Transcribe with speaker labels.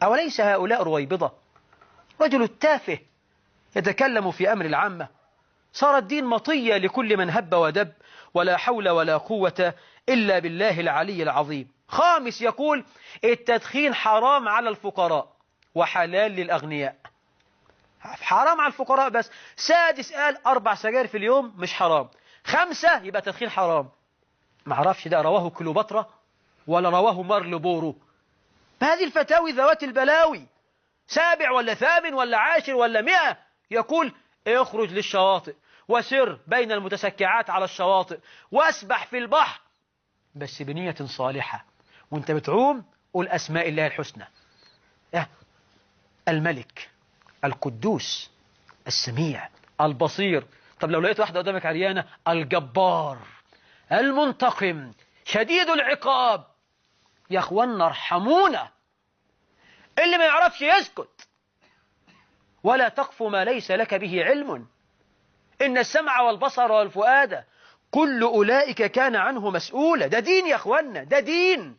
Speaker 1: أوليس هؤلاء رويبضة؟ رجل التافه يتكلم في أمر العامة. صار الدين مطية لكل من هب ودب، ولا حول ولا قوة إلا بالله العلي العظيم. خامس يقول التدخين حرام على الفقراء وحلال للأغنياء. حرام على الفقراء بس. سادس قال 4 سجاير في اليوم مش حرام. 5 يبقى تدخين حرام. معرفش ده رواه كليوباترا ولا رواه مارلبورو. هذه الفتاوي ذوات البلاوي. 7 ولا 8 ولا 10 ولا 100 يقول اخرج للشواطئ وسر بين المتسكعات على الشواطئ واسبح في البحر، بس بنية صالحة. وانت بتعوم قول أسماء الله الحسنى: الملك، القدوس، السميع، البصير. طب لو لقيت واحدة قدامك عريانة: الجبار، المنتقم، شديد العقاب. يا اخوانا ارحمونا. اللي ما يعرفش يسكت. ولا تقف ما ليس لك به علم، إن السمع والبصر والفؤاد كل أولئك كان عنه مسؤولا. ده دين يا اخوانا، ده دين.